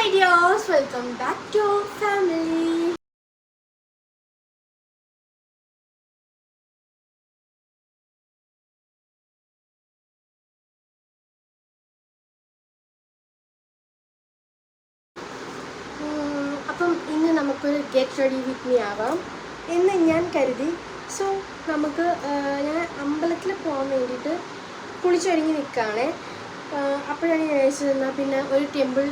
Hi dears, welcome back to our family. അപ്പം ഇന്ന് നമുക്കൊരു ഗെറ്റ് റെഡി വിത്ത് മീ ആവാം എന്ന് ഞാൻ കരുതി. സോ നമുക്ക് ഞാൻ അമ്പലത്തിൽ പോകാൻ വേണ്ടിയിട്ട് കുളിച്ചൊരുങ്ങി നിൽക്കുകയാണ്. അപ്പോഴാണ് ഞാൻ വിചാരിച്ചത് പിന്നെ ഒരു ടെമ്പിൾ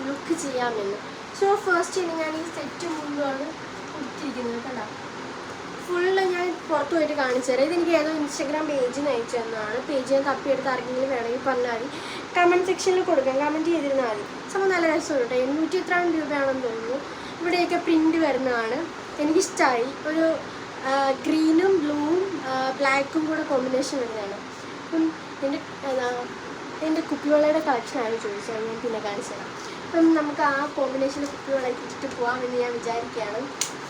ലുക്ക് ചെയ്യാമെന്ന്. സോ ഫസ്റ്റ് ഞാൻ ഈ സെറ്റ് മുഴുവനാണ് കൊടുത്തിരിക്കുന്നത്. കണ്ടോ, ഫുള്ള് ഞാൻ പുറത്ത് പോയിട്ട് കാണിച്ചു തരാം. ഇതെനിക്ക് ഏതോ ഇൻസ്റ്റാഗ്രാം പേജിൽ നിന്ന് അയച്ചു തന്നതാണ്. പേജ് ഞാൻ തപ്പിയെടുത്ത് ആർക്കെങ്കിലും വേണമെങ്കിൽ പറഞ്ഞാൽ മതി, കമൻറ്റ് സെക്ഷനിൽ കൊടുക്കാം, കമൻറ്റ് ചെയ്തിരുന്നാൽ മതി. സംഭവം നല്ല രസമാണ് കേട്ടോ. 800 രൂപയാണെന്ന് തോന്നുന്നു. ഇവിടെയൊക്കെ പ്രിൻ്റ് വരുന്നതാണ്. എനിക്കിഷ്ടമായി. ഒരു ഗ്രീനും ബ്ലൂവും ബ്ലാക്കും കൂടെ കോമ്പിനേഷൻ വരുന്നതാണ്. അപ്പം എൻ്റെ കുപ്പിവളയുടെ കളക്ഷനാണ് ചോദിച്ചത്, ഞാൻ പിന്നെ കാണിച്ചു തരാം. അപ്പം നമുക്ക് ആ കോമ്പിനേഷനിൽ കുപ്പിവളയൊക്കെ ഇട്ടിട്ട് പോകാമെന്ന് ഞാൻ വിചാരിക്കുകയാണ്.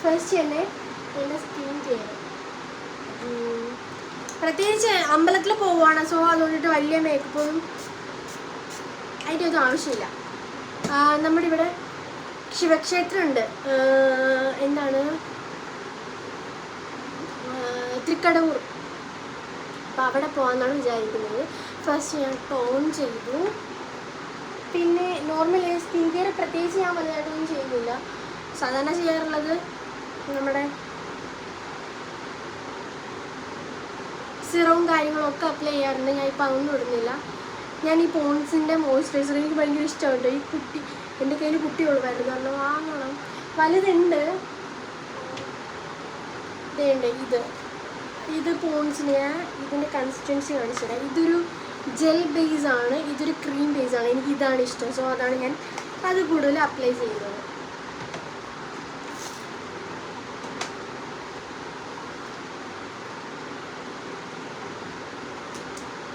ഫസ്റ്റ് തന്നെ എൻ്റെ സ്കിൻ കെയർ, പ്രത്യേകിച്ച് അമ്പലത്തിൽ പോവുകയാണ്. സോ അതുകൊണ്ടിട്ട് വലിയ മേക്കപ്പൊന്നും അതിൻ്റെ ഒന്നും ആവശ്യമില്ല. നമ്മുടെ ഇവിടെ ശിവക്ഷേത്രമുണ്ട്, എന്താണ് തൃക്കടവൂർ. അപ്പോൾ അവിടെ പോകാമെന്നാണ് വിചാരിക്കുന്നത്. ഫസ്റ്റ് ഞാൻ ടോൺ ചെയ്തു. പിന്നെ നോർമൽ സ്കിൻ കെയർ പ്രത്യേകിച്ച് ഞാൻ വലുതായിട്ടൊന്നും ചെയ്യുന്നില്ല. സാധാരണ ചെയ്യാറുള്ളത് നമ്മുടെ സിറവും കാര്യങ്ങളൊക്കെ അപ്ലൈ ചെയ്യാറുണ്ട്. ഞാൻ ഇപ്പോൾ അതൊന്നും ഇടുന്നില്ല. ഞാൻ ഈ പോൺസിൻ്റെ മോയ്സ്ചറൈസർ എനിക്ക് ഭയങ്കര ഇഷ്ടമുണ്ട്. ഈ കുട്ടി എൻ്റെ കയ്യിൽ കുട്ടി ഉള്ളതായിരുന്നു, കാരണം വാങ്ങണം. വലുതുണ്ട്, ഇതുണ്ട്. ഇത് പോൺസിന് ഞാൻ ഇതിൻ്റെ കൺസിസ്റ്റൻസി കാണിച്ചു തരാം. ഇതൊരു ജെൽ ബേസാണ്, ഇതൊരു ക്രീം ബേസാണ്. എനിക്ക് ഇതാണ് ഇഷ്ടം. സോ അതാണ് ഞാൻ അത് കൂടുതൽ അപ്ലൈ ചെയ്യുന്നത്.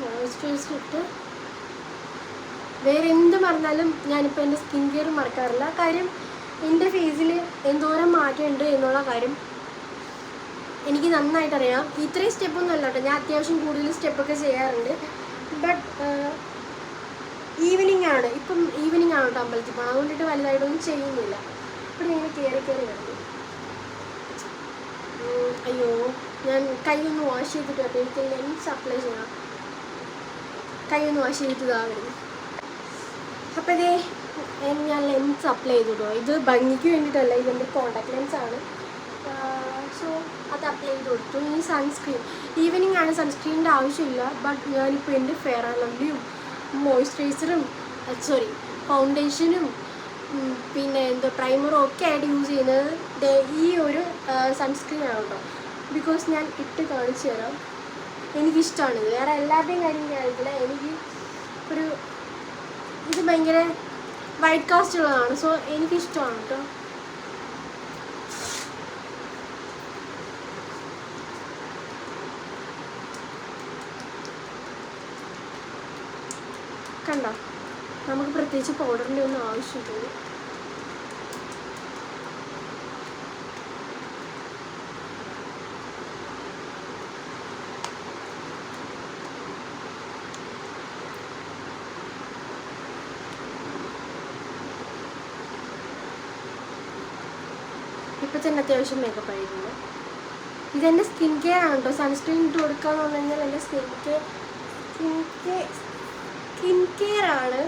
മോയ്സ്ചറൈസർ വേറെ എന്ത് മറന്നാലും ഞാനിപ്പോൾ എൻ്റെ സ്കിൻ കെയർ മറക്കാറില്ല. കാര്യം എൻ്റെ ഫേസിൽ എന്തോരം മാറ്റമുണ്ട് എന്നുള്ള കാര്യം എനിക്ക് നന്നായിട്ടറിയാം. ഇത്രയും സ്റ്റെപ്പൊന്നും അല്ല കേട്ടോ, ഞാൻ അത്യാവശ്യം കൂടുതൽ സ്റ്റെപ്പൊക്കെ ചെയ്യാറുണ്ട്. ബട്ട് ഈവനിങ് ആണ്, ഇപ്പം ഈവനിങ് ആണ് കേട്ടോ അമ്പലത്തിൽ പോകണം. അതുകൊണ്ടിട്ട് വലുതായിട്ടൊന്നും ചെയ്യുന്നില്ല. ഇവിടെ ഇങ്ങനെ കയറി വരുന്നത്. അയ്യോ, ഞാൻ കൈ ഒന്ന് വാഷ് ചെയ്തിട്ട് കേട്ടോ, എനിക്ക് ലെൻസ് അപ്ലൈ ചെയ്യണം. കൈ ഒന്ന് വാഷ് ചെയ്തിട്ട് ഇതാ വരുന്നു. അപ്പോൾ ഇതേ ഞാൻ ലെൻസ് അപ്ലൈ ചെയ്തിട്ടോ. ഇത് ഭംഗിക്ക് വേണ്ടിയിട്ടല്ല, ഇതെൻ്റെ കോണ്ടാക്ട് ലെൻസാണ്. സോ അത് അപ്ലൈ ചെയ്ത് കൊടുത്തു. ഈ സൺസ്ക്രീൻ ഈവനിങ് ആണ്, സൺസ്ക്രീനിൻ്റെ ആവശ്യമില്ല. ബട്ട് ഞാനിപ്പോൾ എൻ്റെ ഫെയർ ആൻഡ് ലവ്ലിയും മോയ്സ്ചറൈസറും ഫൗണ്ടേഷനും പിന്നെ പ്രൈമറും ഒക്കെ ആയിട്ട് യൂസ് ചെയ്യുന്നത് ഈ ഒരു സൺസ്ക്രീനാണ് കേട്ടോ. ബിക്കോസ് ഞാൻ ഇട്ട് കാണിച്ചു തരാം. എനിക്കിഷ്ടമാണിത്. വേറെ എല്ലാവരുടെയും കാര്യം കാര്യത്തില്ല, എനിക്ക് ഒരു ഇത് ഭയങ്കര വൈറ്റ് കാസ്റ്റ് ഉള്ളതാണ്. സോ എനിക്കിഷ്ടമാണ് കേട്ടോ. കണ്ടോ, നമുക്ക് പ്രത്യേകിച്ച് പൗഡറിൻ്റെ ഒന്നും ആവശ്യമില്ല. ഇപ്പം തന്നെ അത്യാവശ്യം മേക്കപ്പ് ആയിരുന്നു. ഇതെൻ്റെ സ്കിൻ കെയർ ആണ് കേട്ടോ. സൺസ്ക്രീൻ ഇട്ട് കൊടുക്കാന്ന് പറഞ്ഞു കഴിഞ്ഞാൽ എൻ്റെ സ്കിൻ കെയർ ആണ്.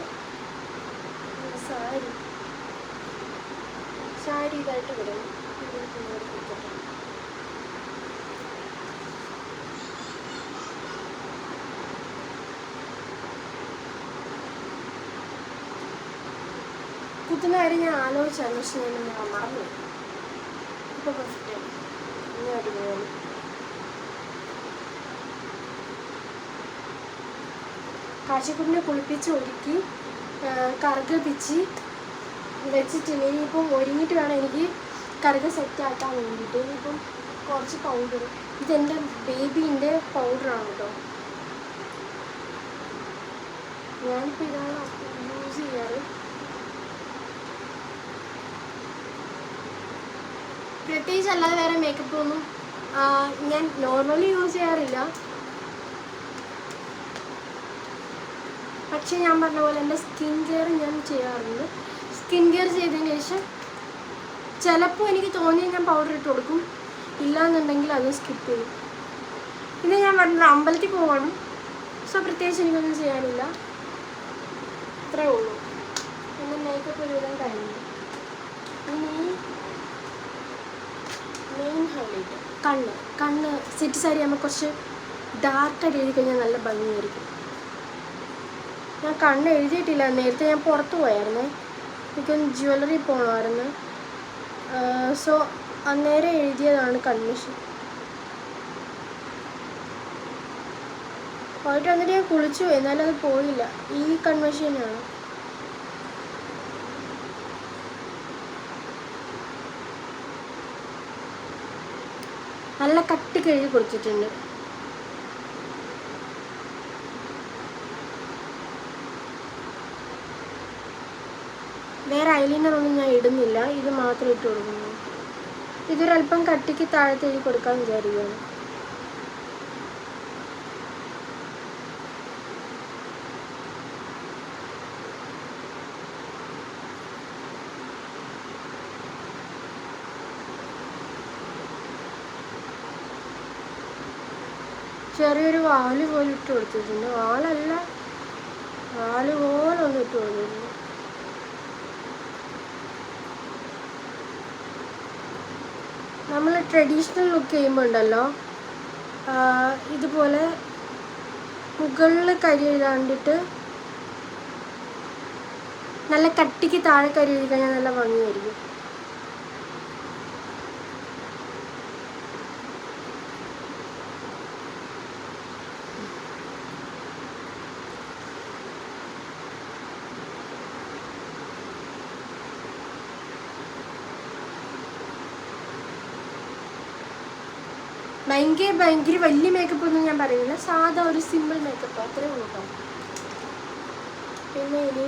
സാരി ഇതായിട്ട് വരും. കുത്തുന്ന കാര്യം ഞാൻ ആലോചിച്ചായിരുന്നു, പക്ഷെ ഞാൻ മറന്നു. ഇപ്പോൾ ഫസ്റ്റ് ഇനി അടിപൊളി. കാശിക്കുട്ടിനെ കുളിപ്പിച്ച് ഒരുക്കി കറുകപ്പിച്ച് വെച്ചിട്ടുണ്ട്. ഇനിയിപ്പം ഒരുങ്ങിയിട്ട് വേണം എനിക്ക് കറുക സെറ്റാക്കാൻ വേണ്ടിയിട്ട്. ഇനിയിപ്പം കുറച്ച് പൗഡർ, ഇതെൻ്റെ ബേബീൻ്റെ പൗഡറാണ് കേട്ടോ. ഞാനിപ്പോൾ ഇതാണ് യൂസ് ചെയ്യാറ്. പ്രത്യേകിച്ച് അല്ലാതെ വേറെ മേക്കപ്പ് ഒന്നും ഞാൻ നോർമലി യൂസ് ചെയ്യാറില്ല. പക്ഷേ ഞാൻ പറഞ്ഞ പോലെ എൻ്റെ സ്കിൻ കെയർ ഞാൻ ചെയ്യാറുണ്ട്. സ്കിൻ കെയർ ചെയ്തതിന് ശേഷം ചിലപ്പോൾ എനിക്ക് തോന്നിയാൽ ഞാൻ പൗഡർ ഇട്ട് കൊടുക്കും, ഇല്ലയെന്നുണ്ടെങ്കിൽ അത് സ്കിപ്പ് ചെയ്യും. പിന്നെ ഞാൻ പറഞ്ഞത് അമ്പലത്തിൽ പോകണം. സോ പ്രത്യേകിച്ച് എനിക്കൊന്നും ചെയ്യാനില്ല, അത്രേ ഉള്ളൂ. പിന്നെ മേക്കപ്പ് ഒരുവിധം കഴിഞ്ഞു. ഇനി മെയിൻ ഹൈലൈറ്റ് കണ്ണ് സെറ്റ് സാരി ആകുമ്പോൾ കുറച്ച് ഡാർക്കായിട്ട് എഴുതി കഴിഞ്ഞാൽ നല്ല ഭംഗിയായിരിക്കും. ഞാൻ കണ്ണ് എഴുതിയിട്ടില്ല, നേരത്തെ ഞാൻ പുറത്ത് പോയായിരുന്നേ, എനിക്കൊന്ന് ജ്വല്ലറി പോകണമായിരുന്നു. സോ അന്നേരം എഴുതിയതാണ് കൺമിഷൻ. പോയിട്ട് വന്നിട്ട് ഞാൻ കുളിച്ചു പോയി, എന്നാലും അത് പോയില്ല. ഈ കൺമിഷനാണ്. നല്ല കട്ടി കഴുകി കൊടുത്തിട്ടുണ്ട്. വേറെ ഐലൈനറൊന്നും ഞാൻ ഇടുന്നില്ല, ഇത് മാത്രം ഇട്ട് കൊടുക്കുന്നു. ഇതൊരല്പം കട്ടിക്ക് താഴത്ത് എഴുതി കൊടുക്കാൻ വിചാരിക്കുകയാണ്. ചെറിയൊരു വാല് പോലെ ഇട്ട് കൊടുത്തിട്ടുണ്ട്. വാലല്ല, വാല് പോലെ ഒന്ന് ഇട്ട് കൊടുത്തിട്ടുണ്ട്. നമ്മൾ ട്രഡീഷണൽ ലുക്ക് ചെയ്യുമ്പോൾ ഉണ്ടല്ലോ, ഇതുപോലെ മുകളിൽ കരി എഴുതാണ്ടിട്ട് നല്ല കട്ടിക്ക് താഴെ കരി എഴുതി കഴിഞ്ഞാൽ നല്ല ഭംഗിയായിരിക്കും. ഭയങ്കര വലിയ മേക്കപ്പ് ഒന്നും ഞാൻ പറയുന്നില്ല, സാധാ ഒരു സിമ്പിൾ മേക്കപ്പ് അത്രേ ഉള്ളൂ കേട്ടോ. പിന്നെ ഇനി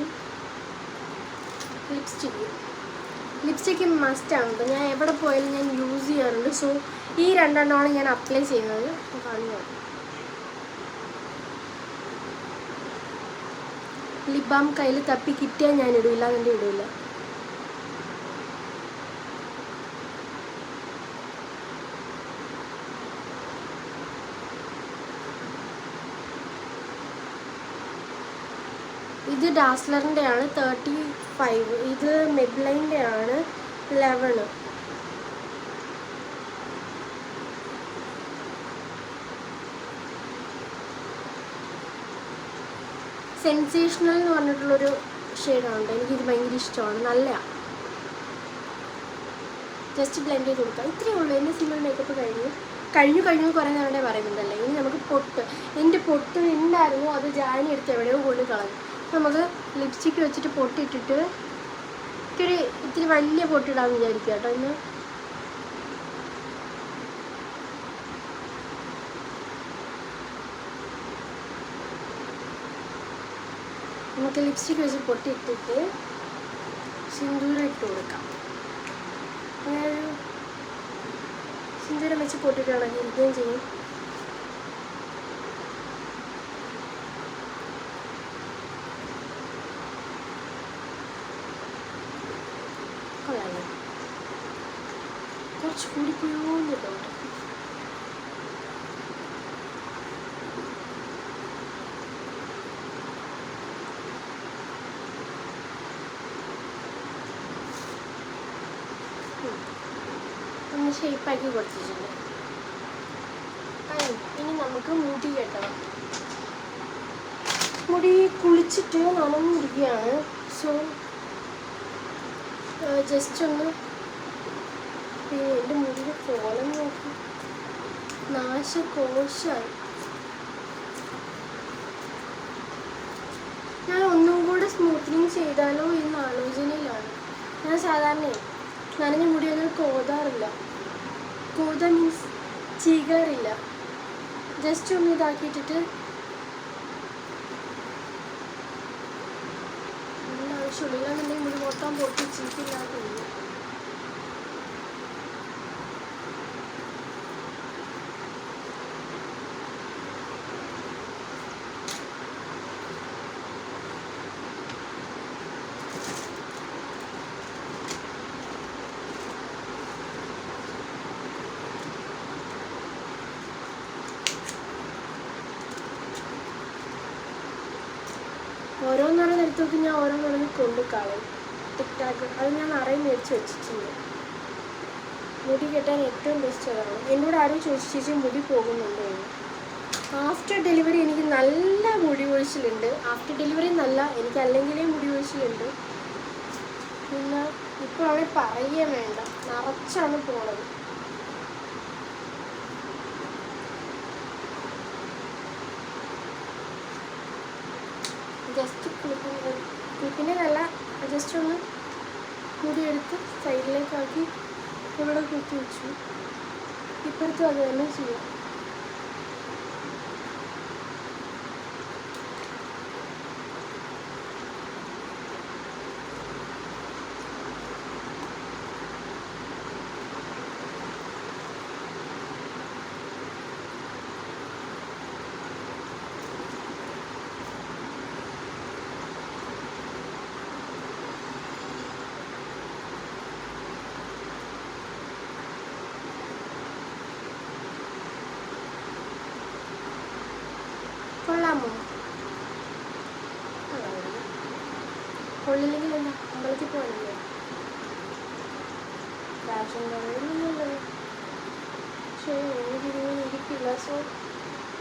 ലിപ്സ്റ്റിക്ക് മസ്റ്റാണ് കേട്ടോ. ഞാൻ എവിടെ പോയാലും ഞാൻ യൂസ് ചെയ്യാറുണ്ട്. സോ ഈ രണ്ടെണ്ണമാണ് ഞാൻ അപ്ലൈ ചെയ്യുന്നത്. കാണുക, ലിപ് ബാം കയ്യിൽ തപ്പി കിട്ടിയാൽ ഞാൻ ഇടില്ല, അതിൻ്റെ ഇടില്ല. ഇത് ഡാസ്ലറിൻ്റെ ആണ് 35, ഇത് മെബ്ലൈൻ്റെ ആണ് 11. സെൻസേഷണൽ എന്ന് പറഞ്ഞിട്ടുള്ളൊരു ഷെയ്ഡാണ്. എനിക്കിത് ഭയങ്കര ഇഷ്ടമാണ്, നല്ലതാണ്. ജസ്റ്റ് ബ്ലെൻഡ് ചെയ്ത് കൊടുക്കുക, ഇത്രയേ ഉള്ളൂ. എൻ്റെ സിമ്പിൾ മേക്കപ്പ് കഴിഞ്ഞു കുറേ നേരം പറയുന്നുണ്ടല്ലേ. ഇനി നമുക്ക് എൻ്റെ പൊട്ട് ഉണ്ടായിരുന്നു, അത് ജാനി എടുത്ത് എവിടെയോ കൊണ്ട് കളഞ്ഞു. നമുക്ക് ലിപ്സ്റ്റിക്ക് വെച്ചിട്ട് പൊട്ടിട്ടിട്ട് ഇത്തിരി വലിയ പൊട്ടിടാമെന്ന് വിചാരിക്കുക കേട്ടോ. ഇന്ന് നമുക്ക് ലിപ്സ്റ്റിക്ക് വെച്ച് പൊട്ടിയിട്ടിട്ട് സിന്ദൂരം ഇട്ട് കൊടുക്കാം. അങ്ങനെ ഒരു സിന്ദൂരം വെച്ച് പൊട്ടിട്ടാണെങ്കിൽ ഇരിക്കുകയും ചെയ്യും. കുറച്ച് കൂടിപ്പോയോന്നിട്ടോ. ഒന്ന് ഷേപ്പാക്കി കൊടുത്തിട്ടുണ്ട്. ഇനി നമുക്ക് മുടി കെട്ടണം. മുടി കുളിച്ചിട്ട് നനഞ്ഞിരിക്കുകയാണ്. സോ ജസ്റ്റ് ഒന്ന്, പിന്നെ എൻ്റെ മുടിയുടെ കോലം നോക്കി നാശകോശമായി. ഞാൻ ഒന്നും കൂടെ സ്മൂത്തനിങ് ചെയ്താലോ എന്ന് ആലോചനയിലാണ്. ഞാൻ സാധാരണ നനഞ്ഞ മുടിയൊന്നും കോതാറില്ല. കോതാൻ മീൻസ് ചീകാറില്ല. ജസ്റ്റ് ഒന്ന് ഇതാക്കിയിട്ടിട്ട് നല്ല ആവശ്യമുള്ളൂ. ഇല്ലാന്നുണ്ടെങ്കിൽ മുടി മൊത്തം പൊട്ടി ചീക്കില്ലാതെ. ഓരോന്നോരോന്നെടുത്തൊക്കെ ഞാൻ ഓരോന്നോരോന്ന് കൊണ്ട് കളയും. ടിക്ടാക്ക് അത് ഞാൻ നിറയെ മേടിച്ച് വെച്ചിട്ടുണ്ട്. മുടി കെട്ടാൻ ഏറ്റവും ബെസ്റ്റ് അതാണ്. എന്നോട് ആരും ചോദിച്ചു മുടി പോകുന്നുണ്ടോ എന്ന്. ആഫ്റ്റർ ഡെലിവറി എനിക്ക് നല്ല മുടി കൊഴിച്ചിലുണ്ട്. ആഫ്റ്റർ ഡെലിവറി നല്ല, എനിക്ക് അല്ലെങ്കിലേ മുടി കൊഴിച്ചിലുണ്ട്. പിന്നെ ഇപ്പോൾ ആണെങ്കിൽ പറയേ വേണ്ട, നിറച്ചാണ് പോണത്. ജസ്റ്റ് ക്ലിപ്പിനെ നല്ല ജസ്റ്റ് ഒന്ന് മുടി എടുത്ത് സൈഡിലേക്കാക്കി ഇവിടെ കുത്തി വെച്ചു. ഇപ്പോഴത്തെ അത് തന്നെ ചെയ്യാം. കൊള്ളാമോ? കൊള്ളില്ലെങ്കിൽ എന്താ, അമ്പലത്തിൽ പോകാനല്ലേ? ഫാഷൻ പറയുന്നില്ലല്ലോ. പക്ഷേ എനിക്കിങ്ങനെ ഇരിക്കില്ല. സോ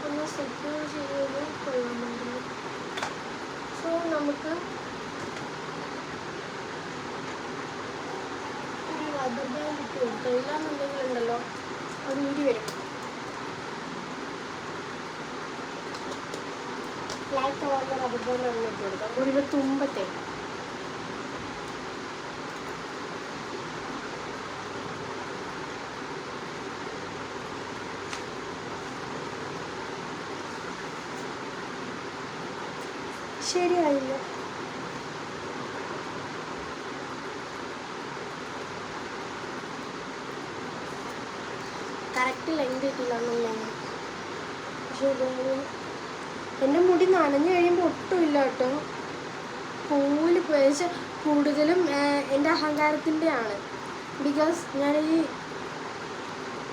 ഒന്ന് സെക്യൂർ ചെയ്ത് കൊള്ളാമെങ്കിൽ സോ നമുക്ക് ഒരു റബ്ബർ ബാൻഡ് ഇട്ട് കൊടുക്കാം. ഇല്ലാന്നുണ്ടെങ്കിൽ ഉണ്ടല്ലോ അത് ഊരി വരും. ബ്ലാക്ക് കളറിലെ റബ്ബർ ബാൻഡ് അങ്ങനെ ഇട്ട് കൊടുക്കാം. മുടിയുടെ തുമ്പത്തെ ശരിയായില്ല. കറക്റ്റ് ലെങ്ത് കിട്ടില്ല എന്നുള്ളതാണ്. പക്ഷേ എൻ്റെ മുടി നനഞ്ഞു കഴിയുമ്പോൾ ഒട്ടുമില്ല കേട്ടോ. പൂവിൽ പോയച്ച കൂടുതലും എൻ്റെ അഹങ്കാരത്തിൻ്റെ ആണ്. ബിക്കോസ് ഞാൻ ഈ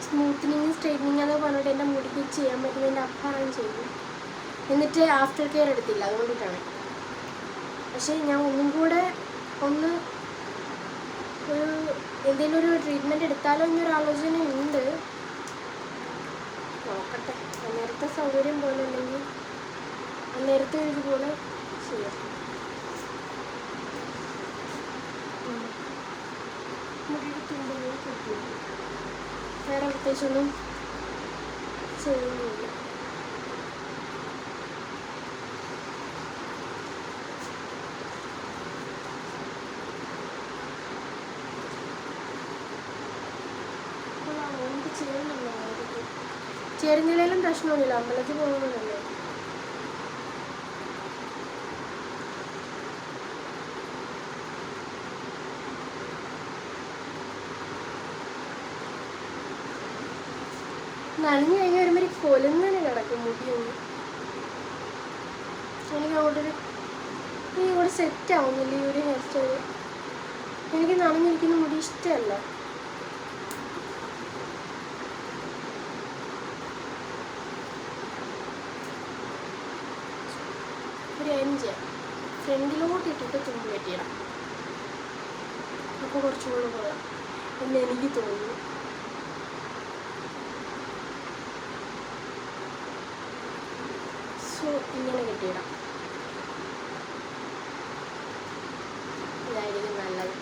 സ്മൂത്തനിങ് സ്ട്രെയിറ്റനിങ് അതൊക്കെ പറഞ്ഞിട്ട് എൻ്റെ മുടിക്ക് ചെയ്യാൻ പറ്റുന്നതിൻ്റെ അപ്പുറം ചെയ്തു. എന്നിട്ട് ആഫ്റ്റർ കെയർ എടുത്തില്ല, അതുകൊണ്ടിട്ടാണ്. പക്ഷേ ഞാൻ ഒന്നും കൂടെ ഒന്ന് ഒരു എന്തെങ്കിലും ഒരു ട്രീറ്റ്മെൻറ്റ് എടുത്താലോ എന്നൊരു ആലോചന ഉണ്ട്. നോക്കട്ടെ, അന്നേരത്തെ സൗകര്യം പോലെ ഉണ്ടെങ്കിൽ അന്നേരത്തെ ഇതുപോലെ ചെയ്യാം. മുടിയെടുത്തുണ്ടെങ്കിൽ കിട്ടും. വേറെ പ്രത്യേകിച്ചൊന്നും ചെയ്യുന്നില്ല. ചേരുന്നില്ലേലും പ്രശ്നമൊന്നുമില്ല, അമ്പലത്തിൽ പോകുന്നതല്ലേ. നനഞ്ഞു കഴിഞ്ഞ് വരുമ്പോൾ കൊലുന്നനെ കിടക്കും മുടിയൊന്നും. എനിക്ക് അങ്ങോട്ടൊരു കൂടെ സെറ്റ് ആവുന്നില്ല ഈ ഒരു ഹെയർ സ്റ്റൈൽ. എനിക്ക് നനഞ്ഞിരിക്കുന്ന മുടി ഇഷ്ടമല്ല. ഒരു എൻജ് ഫ്രണ്ടിലോട്ട് ഇട്ടിട്ട് തുമ്പ് കെട്ടിയിടാം. അപ്പോൾ കുറച്ചുകൂടെ കൊള്ളാം എന്ന് എനിക്ക് തോന്നുന്നു. സോ ഇങ്ങനെ കെട്ടിയിടാം, ഇതായിരിക്കും നല്ലത്.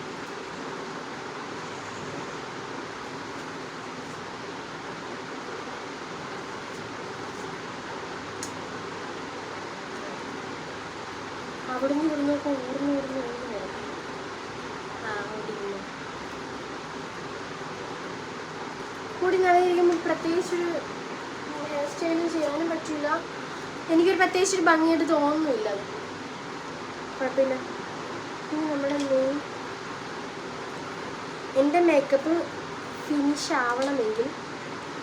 അവിടുന്ന് ഇവിടുന്നൊക്കെ ഊർന്ന് വരും. കൂടി നനയിരിക്കുമ്പോൾ പ്രത്യേകിച്ചൊരു ഹെയർ സ്റ്റൈലും ചെയ്യാനും പറ്റില്ല. എനിക്കൊരു പ്രത്യേകിച്ചൊരു ഭംഗിയായിട്ട് തോന്നുന്നില്ല. അത് കുഴപ്പമില്ല. ഇനി നമ്മുടെ എൻ്റെ മേക്കപ്പ് ഫിനിഷ് ആവണമെങ്കിൽ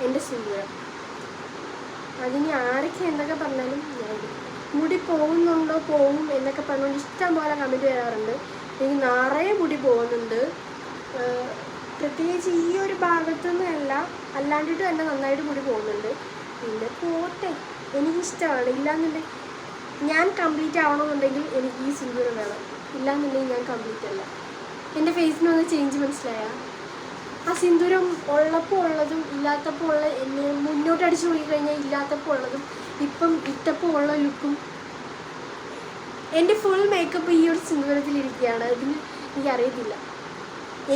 എൻ്റെ സിന്ദൂരം. അതിന് ആരൊക്കെ എന്തൊക്കെ പറഞ്ഞാലും ഞാൻ മുടി പോകുന്നുണ്ടോ പോവും എന്നൊക്കെ പറഞ്ഞുകൊണ്ട് ഇഷ്ടം പോലെ കമൻറ്റ് വരാറുണ്ട്. എനിക്ക് നിറയെ മുടി പോകുന്നുണ്ട്. പ്രത്യേകിച്ച് ഈ ഒരു ഭാഗത്തുനിന്നല്ല, അല്ലാണ്ടിട്ട് തന്നെ നന്നായിട്ട് മുടി പോകുന്നുണ്ട്. പിന്നെ പോട്ടെ, എനിക്കിഷ്ടമാണ്. ഇല്ലാന്നുണ്ടെങ്കിൽ ഞാൻ കംപ്ലീറ്റ് ആവണമെന്നുണ്ടെങ്കിൽ എനിക്ക് ഈ സിന്ദൂരം വേണം, ഇല്ലാന്നുണ്ടെങ്കിൽ ഞാൻ കംപ്ലീറ്റ് അല്ല. എൻ്റെ ഫേസിനൊന്ന് ചേഞ്ച് മനസ്സിലായ? ആ സിന്ദൂരം ഉള്ളപ്പോൾ ഉള്ളതും ഇല്ലാത്തപ്പോൾ ഉള്ള എന്നെ മുന്നോട്ട് അടിച്ചു നോക്കിക്കഴിഞ്ഞാൽ ഇല്ലാത്തപ്പോൾ ഉള്ളതും ഇപ്പം ഇട്ടപ്പോൾ ഉള്ള ലുക്കും, എൻ്റെ ഫുൾ മേക്കപ്പ് ഈ ഒരു സിന്ദൂരത്തിലിരിക്കുകയാണ്. ഇതിന് എനിക്കറിയത്തില്ല,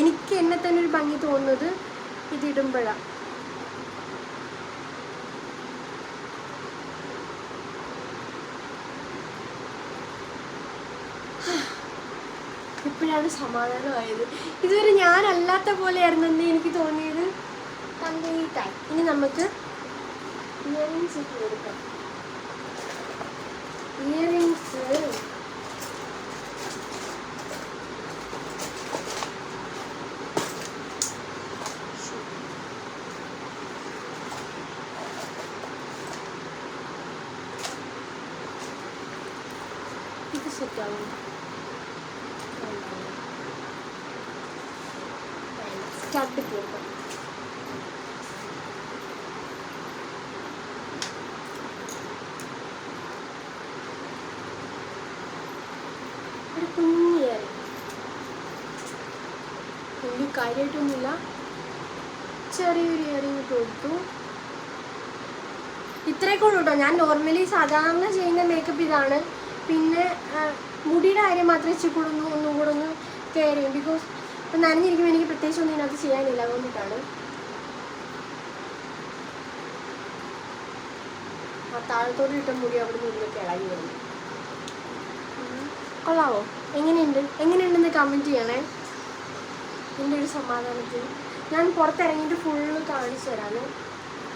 എനിക്ക് എന്നെ തന്നെ ഒരു ഭംഗി തോന്നുന്നത് ഇതിടുമ്പോഴാണ്. ഇപ്പോഴാണ് സമാധാനമായത്. ഇതുവരെ ഞാനല്ലാത്ത പോലെയായിരുന്നെന്ന് എനിക്ക് തോന്നിയത്. കംപ്ലീറ്റായി. ഇനി നമുക്ക് ഇയറിങ്സ് ഇട്ട് കൊടുക്കാം. ഇയറിങ്സ് ഇത് സെറ്റാവും. സ്റ്റഡ് കൊടുക്കാം. ഒരു കുഞ്ഞ് ഇയറിങ്, വലിയ കാര്യമായിട്ടൊന്നുമില്ല, ചെറിയൊരു ഇയറിങ് ഇട്ട് കൊടുത്തു. ഇത്രയൊക്കെ ഉള്ളൂ കേട്ടോ. ഞാൻ നോർമലി സാധാരണ ചെയ്യുന്ന മേക്കപ്പ് ഇതാണ്. പിന്നെ മുടിയുടെ കാര്യം മാത്രമേ ഇച്ചിരി കൂടെ ഒന്നും കൂടെ ഒന്ന് കെയർ ചെയ്യും. ബിക്കോസ് ഇപ്പം നനഞ്ഞിരിക്കുമ്പോൾ എനിക്ക് പ്രത്യേകിച്ച് ഒന്നും ഇതിനകത്ത് ചെയ്യാനില്ല, അതുകൊണ്ടിട്ടാണ്. ആ താഴത്തോട് ഇട്ട മുടി അവിടെ നിന്ന് ഇതിലൊക്കെ ഇളകി വരുന്നു. കൊള്ളാവോ? എങ്ങനെയുണ്ടെന്ന് കമൻറ്റ് ചെയ്യണേ. എൻ്റെ ഒരു സമാധാനത്തിൽ ഞാൻ പുറത്തിറങ്ങിയിട്ട് ഫുള്ള് കാണിച്ചു തരാണ്.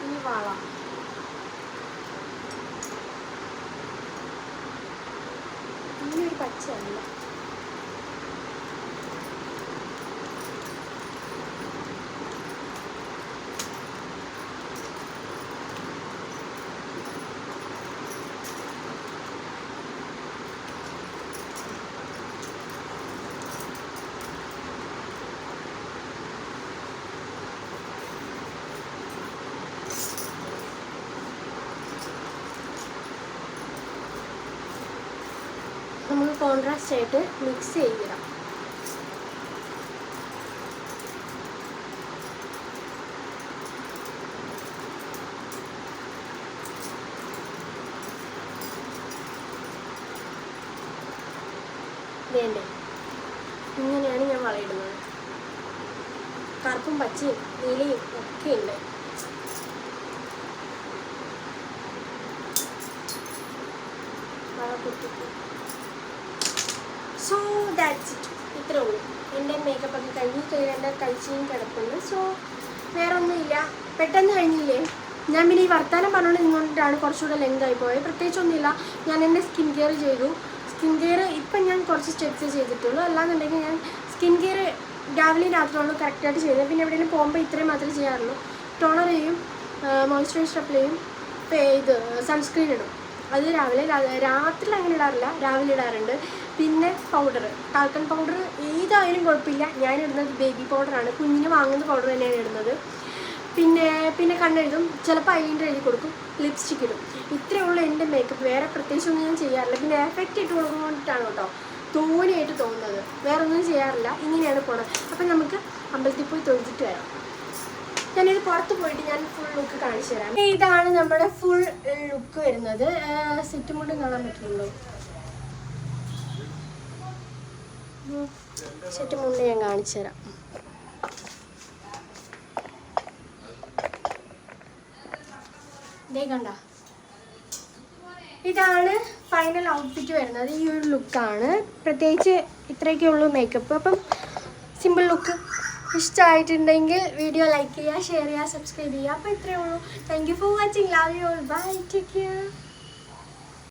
ഇനി വാള ഇങ്ങനൊരു പച്ചയല്ല. നമുക്ക് കോൺട്രാസ്റ്റ് ആയിട്ട് മിക്സ് ചെയ്തിടാം. വേണ്ടേ? ഇങ്ങനെയാണ് ഞാൻ വളയിടുന്നത്. കറുപ്പും പച്ചയും നീലയും ഒക്കെ ഉണ്ട്. വള പൊട്ടിട്ട് സോ ദാറ്റ്സ് ഇറ്റ്. ഇത്രേ ഉള്ളൂ. എൻ്റെ മേക്കപ്പൊക്കെ കഴിഞ്ഞിട്ട് എൻ്റെ കഴിച്ചും കിടപ്പുണ്ട്. സോ വേറെ ഒന്നുമില്ല, പെട്ടെന്ന് കഴിഞ്ഞില്ലേ. ഞാൻ പിന്നെ ഈ വർത്താനം പറഞ്ഞുകൊണ്ട് നിന്നുകൊണ്ടിട്ടാണ് കുറച്ചുകൂടെ ലെങ്ത് ആയി പോയത്. പ്രത്യേകിച്ചൊന്നുമില്ല. ഞാൻ എൻ്റെ സ്കിൻ കെയർ ചെയ്തു. സ്കിൻ കെയർ ഇപ്പം ഞാൻ കുറച്ച് സ്റ്റെപ്സ് ചെയ്തിട്ടുള്ളൂ. അല്ലാന്നുണ്ടെങ്കിൽ ഞാൻ സ്കിൻ കെയർ രാവിലെയും രാത്രിയോളം കറക്റ്റായിട്ട് ചെയ്യുന്നത്. പിന്നെ എവിടെയെങ്കിലും പോകുമ്പോൾ ഇത്രയും മാത്രമേ ചെയ്യാറുള്ളൂ. ടോണർ ചെയ്യും, മോയ്സ്ചറൈസർ അപ്ലൈ ചെയ്യും, ഇത് സൺസ്ക്രീൻ ഇടും. അത് രാവിലെ, രാത്രി അങ്ങനെ ഇടാറില്ല, രാവിലെ ഇടാറുണ്ട്. പിന്നെ പൗഡർ, ടാൽക്കൺ പൗഡർ ഏതായാലും കുഴപ്പമില്ല. ഞാനിടുന്നത് ബേബി പൗഡറാണ്. കുഞ്ഞിന് വാങ്ങുന്ന പൗഡർ തന്നെയാണ് ഇടുന്നത്. പിന്നെ കണ്ണെഴുതും, ചിലപ്പോൾ ഐലൈനർ എഴുതി കൊടുക്കും, ലിപ്സ്റ്റിക്ക് ഇടും. ഇത്രയേ ഉള്ളൂ എൻ്റെ മേക്കപ്പ്. വേറെ പ്രത്യേകിച്ചൊന്നും ഞാൻ ചെയ്യാറില്ല. പിന്നെ എഫക്റ്റ് ഇട്ട് കൊടുക്കുന്നതുകൊണ്ടിട്ടാണ് കേട്ടോ തോന്നിയായിട്ട് തോന്നുന്നത്. വേറെ ഒന്നും ചെയ്യാറില്ല. ഇങ്ങനെയാണ് പോണത്. അപ്പം നമുക്ക് അമ്പലത്തിൽ പോയി തൊഴുതിട്ട് വരാം. ഞാനിത് പുറത്ത് പോയിട്ട് ഞാൻ ഫുൾ ലുക്ക് കാണിച്ചു തരാം. ഇതാണ് നമ്മുടെ ഫുൾ ലുക്ക് വരുന്നത്. സെറ്റ് മുണ്ടും കാണാൻ പറ്റുന്നുണ്ടോ? സെറ്റ് മുണ്ട് ഞാൻ കാണിച്ചു തരാം. ഇതേ കണ്ട, ഇതാണ് ഫൈനൽ ഔട്ട്ഫിറ്റ് വരുന്നത്. ഈ ഒരു ലുക്കാണ്. പ്രത്യേകിച്ച് ഇത്രയൊക്കെ ഉള്ളൂ മേക്കപ്പ്. അപ്പം സിമ്പിൾ ലുക്ക്. ഇഷ്ടമായിട്ടുണ്ടെങ്കിൽ വീഡിയോ ലൈക്ക് ചെയ്യുക, ഷെയർ ചെയ്യുക, സബ്സ്ക്രൈബ് ചെയ്യുക. അപ്പോൾ ഇത്രയേ ഉള്ളൂ. Thank you for watching. Love you all. Bye. Take care.